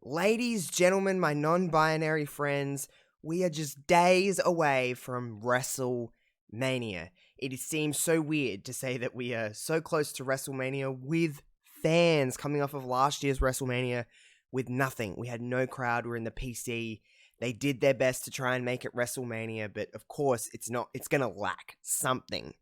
Ladies, gentlemen, my non-binary friends, we are just days away from WrestleMania. It seems so weird to say that we are so close to WrestleMania with fans coming off of last year's WrestleMania with nothing. We had no crowd, we're in the PC. They did their best to try and make it WrestleMania, but of course it's gonna lack something.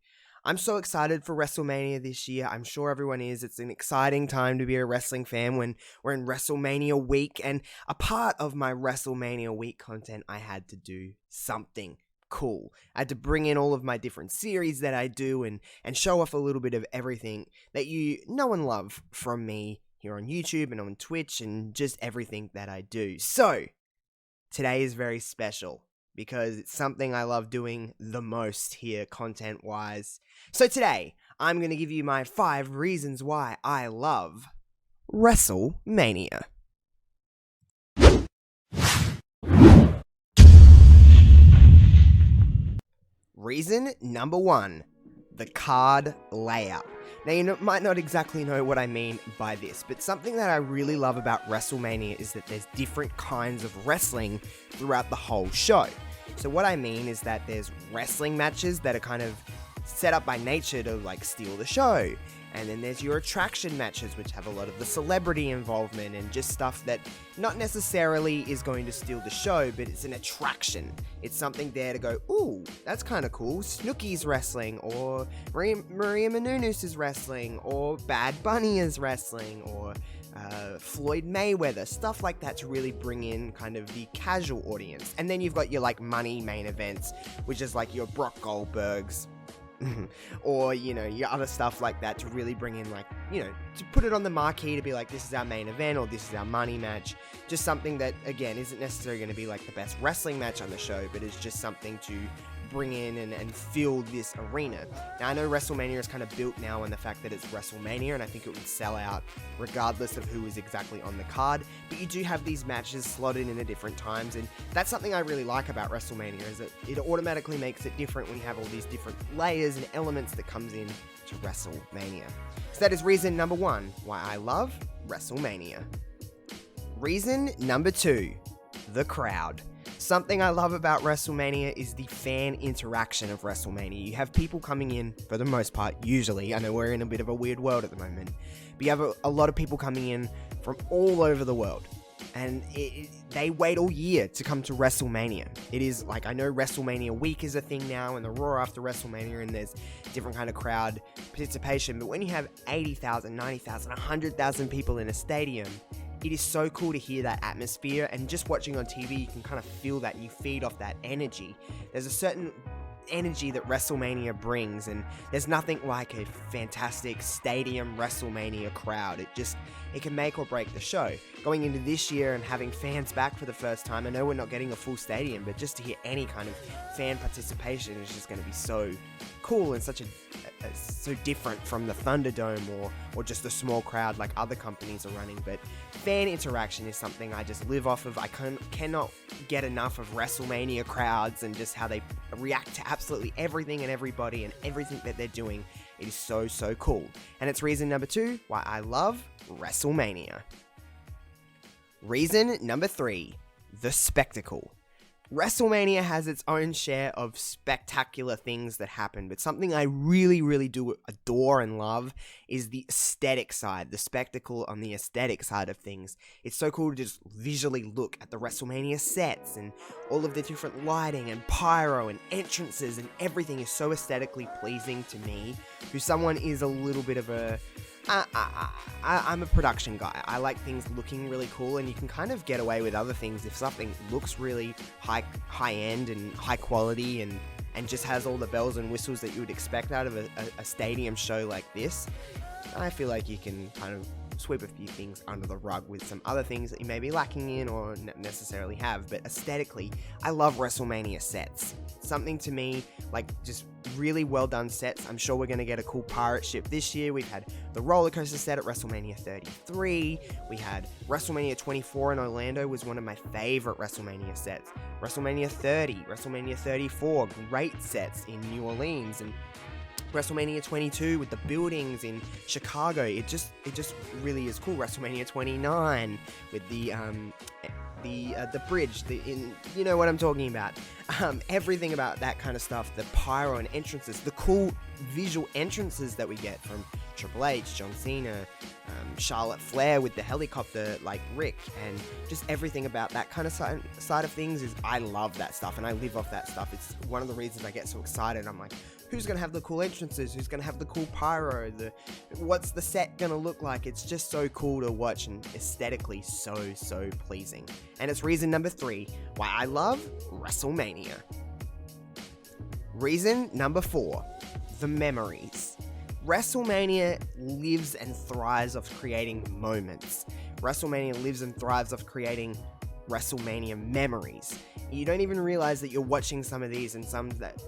I'm so excited for WrestleMania this year. I'm sure everyone is. It's an exciting time to be a wrestling fan when we're in WrestleMania week. And a part of my WrestleMania week content, I had to do something cool. I had to bring in all of my different series that I do and show off a little bit of everything that you know and love from me here on YouTube and on Twitch and just everything that I do. So, today is very special, because it's something I love doing the most here, content-wise. So today, I'm going to give you my 5 reasons why I love WrestleMania. Reason number 1, the card layout. Now, you might not exactly know what I mean by this, but something that I really love about WrestleMania is that there's different kinds of wrestling throughout the whole show. So what I mean is that there's wrestling matches that are kind of set up by nature to steal the show. And then there's your attraction matches, which have a lot of the celebrity involvement and just stuff that not necessarily is going to steal the show, but it's an attraction. It's something there to go, ooh, that's kind of cool. Snooki's wrestling, or Maria Menounos is wrestling, or Bad Bunny is wrestling, or Floyd Mayweather, stuff like that to really bring in kind of the casual audience. And then you've got your money main events, which is your Brock Goldbergs, or, your other stuff like that to really bring in, to put it on the marquee to be this is our main event or this is our money match. Just something that, again, isn't necessarily going to be the best wrestling match on the show, but is just something to bring in and fill this arena. Now, I know WrestleMania is kind of built now on the fact that it's WrestleMania, and I think it would sell out regardless of who is exactly on the card, but you do have these matches slotted in at different times, and that's something I really like about WrestleMania, is that it automatically makes it different when you have all these different layers and elements that comes in to WrestleMania. So that is reason number 1 why I love WrestleMania. Reason number 2, the crowd. Something I love about WrestleMania is the fan interaction of WrestleMania. You have people coming in, for the most part, usually. I know we're in a bit of a weird world at the moment. But you have a lot of people coming in from all over the world. And they wait all year to come to WrestleMania. It is, I know WrestleMania week is a thing now, and the Raw after WrestleMania, and there's different kind of crowd participation. But when you have 80,000, 90,000, 100,000 people in a stadium, it is so cool to hear that atmosphere, and just watching on TV, you can kind of feel that and you feed off that energy. There's a certain energy that WrestleMania brings, and there's nothing like a fantastic stadium WrestleMania crowd. It can make or break the show. Going into this year and having fans back for the first time, I know we're not getting a full stadium, but just to hear any kind of fan participation is just going to be so cool and so different from the Thunderdome or just a small crowd like other companies are running. But fan interaction is something I just live off of. I cannot get enough of WrestleMania crowds and just how they react to absolutely everything and everybody and everything that they're doing. It is so, so cool. And it's reason number 2 why I love WrestleMania. Reason number 3, the spectacle. WrestleMania has its own share of spectacular things that happen, but something I really, really do adore and love is the aesthetic side, the spectacle on the aesthetic side of things. It's so cool to just visually look at the WrestleMania sets and all of the different lighting and pyro and entrances, and everything is so aesthetically pleasing to me, who someone is a little bit of a... I'm a production guy. I like things looking really cool, and you can kind of get away with other things if something looks really high end and high quality and just has all the bells and whistles that you would expect out of a stadium show like this. I feel like you can kind of sweep a few things under the rug with some other things that you may be lacking in or necessarily have, but aesthetically, I love WrestleMania sets. Something to me, just really well done sets. I'm sure we're going to get a cool pirate ship this year. We've had the roller coaster set at WrestleMania 33. We had WrestleMania 24 in Orlando was one of my favorite WrestleMania sets. WrestleMania 30, WrestleMania 34, great sets in New Orleans, and WrestleMania 22 with the buildings in Chicago, it just really is cool. WrestleMania 29 with the bridge, you know what I'm talking about. Everything about that kind of stuff, the pyro and entrances, the cool visual entrances that we get from Triple H, John Cena, Charlotte Flair with the helicopter like Rick, and just everything about that kind of side of things is, I love that stuff and I live off that stuff. It's one of the reasons I get so excited. I'm like, who's gonna have the cool entrances? Who's gonna have the cool pyro? What's the set gonna look like? It's just so cool to watch and aesthetically so pleasing. And it's reason number 3 why I love WrestleMania. Reason number 4, the memories. WrestleMania lives and thrives off creating moments. WrestleMania lives and thrives off creating WrestleMania memories. You don't even realize that you're watching some of these, and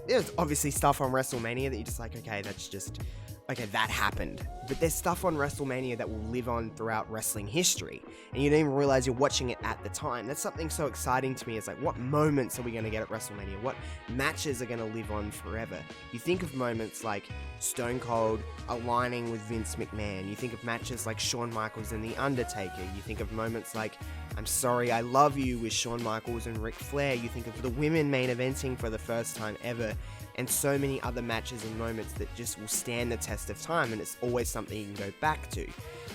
there's obviously stuff on WrestleMania that you're just like, okay, that happened. But there's stuff on WrestleMania that will live on throughout wrestling history, and you don't even realize you're watching it at the time. That's something so exciting to me. It's like, what moments are we going to get at WrestleMania? What matches are going to live on forever? You think of moments like Stone Cold aligning with Vince McMahon. You think of matches like Shawn Michaels and The Undertaker. You think of moments like I'm Sorry, I Love You with Shawn Michaels and Ric Flair. You think of the women main eventing for the first time ever, and so many other matches and moments that just will stand the test of time, and it's always something you can go back to.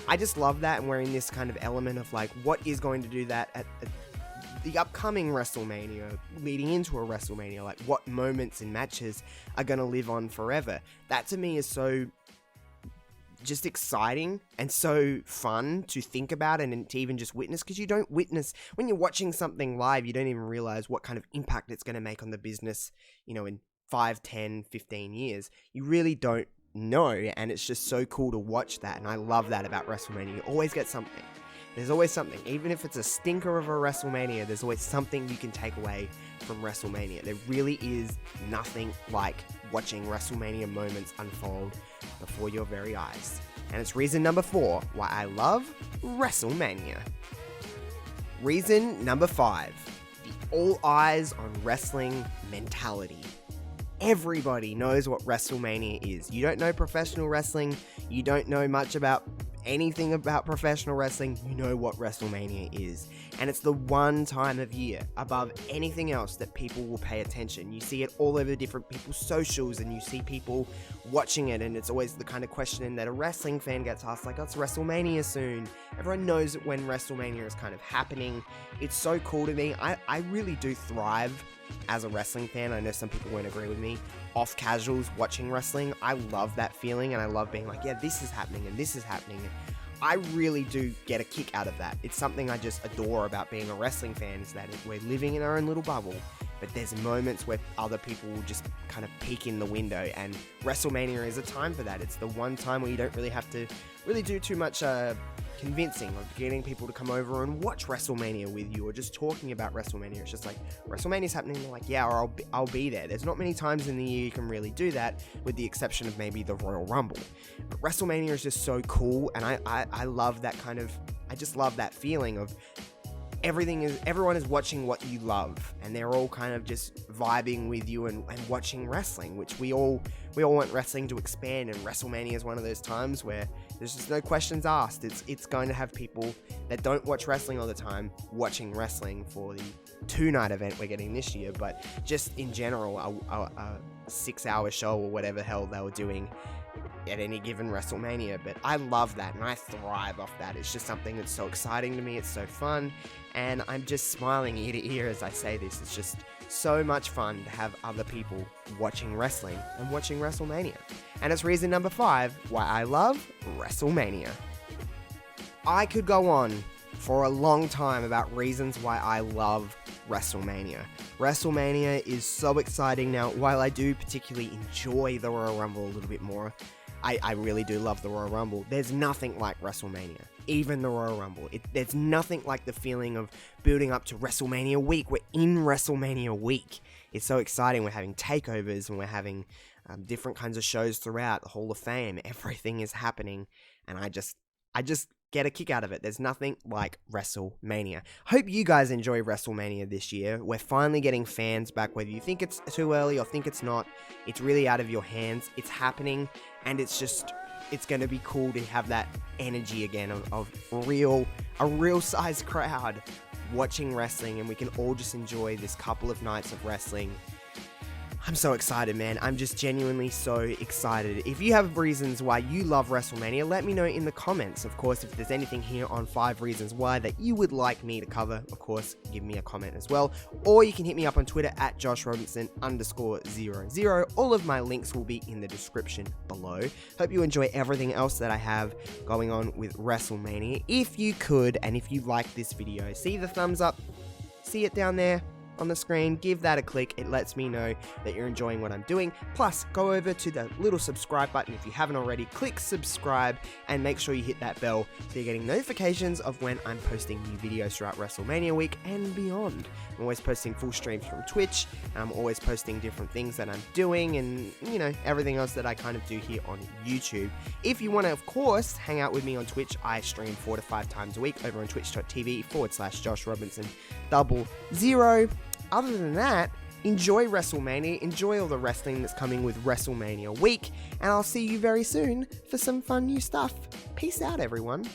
I just love that, and we're in this kind of element of like, what is going to do that at the upcoming WrestleMania, leading into a WrestleMania, like what moments and matches are going to live on forever. That to me is so just exciting and so fun to think about and to even just witness, because you don't witness, when you're watching something live, you don't even realize what kind of impact it's going to make on the business, in 5, 10, 15 years. You really don't know, and it's just so cool to watch that, and I love that about WrestleMania. You always get something. There's always something. Even if it's a stinker of a WrestleMania, there's always something you can take away from WrestleMania. There really is nothing like watching WrestleMania moments unfold before your very eyes. And it's reason number 4 why I love WrestleMania. Reason number 5, the all eyes on wrestling mentality. Everybody knows what WrestleMania is. You don't know professional wrestling, you don't know much about anything about professional wrestling, you know what WrestleMania is. And it's the one time of year, above anything else, that people will pay attention. You see it all over different people's socials, and you see people watching it, and it's always the kind of question that a wrestling fan gets asked, like, oh, it's WrestleMania soon. Everyone knows when WrestleMania is kind of happening. It's so cool to me. I really do thrive as a wrestling fan. I know some people won't agree with me. Off casuals watching wrestling, I love that feeling, and I love being like, yeah, this is happening and this is happening. I really do get a kick out of that. It's something I just adore about being a wrestling fan, is that we're living in our own little bubble, but there's moments where other people will just kind of peek in the window, and WrestleMania is a time for that. It's the one time where you don't really have to really do too much convincing or getting people to come over and watch WrestleMania with you, or just talking about WrestleMania. It's just like, WrestleMania's happening, they're like, yeah, or I'll be there. There's not many times in the year you can really do that, with the exception of maybe the Royal Rumble. But WrestleMania is just so cool, and I love that kind of, I just love that feeling of everyone is watching what you love, and they're all kind of just vibing with you and watching wrestling, which we all want wrestling to expand, and WrestleMania is one of those times where there's just no questions asked. It's going to have people that don't watch wrestling all the time watching wrestling for the 2-night event we're getting this year, but just in general, a 6-hour show or whatever the hell they were doing at any given WrestleMania. But I love that, and I thrive off that. It's just something that's so exciting to me. It's so fun, and I'm just smiling ear to ear as I say this. It's just so much fun to have other people watching wrestling and watching WrestleMania. And it's reason number 5 why I love WrestleMania. I could go on for a long time about reasons why I love WrestleMania. WrestleMania is so exciting now. While I do particularly enjoy the Royal Rumble a little bit more, I really do love the Royal Rumble. There's nothing like WrestleMania, even the Royal Rumble. There's nothing like the feeling of building up to WrestleMania week. We're in WrestleMania week. It's so exciting. We're having takeovers, and we're having different kinds of shows throughout the Hall of Fame. Everything is happening, and I just get a kick out of it. There's nothing like WrestleMania. Hope you guys enjoy WrestleMania this year. We're finally getting fans back, whether you think it's too early or think it's not. It's really out of your hands. It's happening, and it's going to be cool to have that energy again of a real size crowd watching wrestling, and we can all just enjoy this couple of nights of wrestling. I'm so excited, man. I'm just genuinely so excited. If you have reasons why you love WrestleMania, let me know in the comments. Of course, if there's anything here on 5 reasons why that you would like me to cover, of course, give me a comment as well. Or you can hit me up on Twitter at JoshRobinson_00. All of my links will be in the description below. Hope you enjoy everything else that I have going on with WrestleMania. If you could, and if you like this video, see the thumbs up, see it down there on the screen, give that a click. It lets me know that you're enjoying what I'm doing. Plus, go over to the little subscribe button if you haven't already. Click subscribe and make sure you hit that bell so you're getting notifications of when I'm posting new videos throughout WrestleMania week and beyond. I'm always posting full streams from Twitch, and I'm always posting different things that I'm doing, and everything else that I kind of do here on YouTube. If you want to, of course, hang out with me on Twitch, I stream 4 to 5 times a week over on twitch.tv/JoshRobinson00. Other than that, enjoy WrestleMania, enjoy all the wrestling that's coming with WrestleMania week, and I'll see you very soon for some fun new stuff. Peace out, everyone.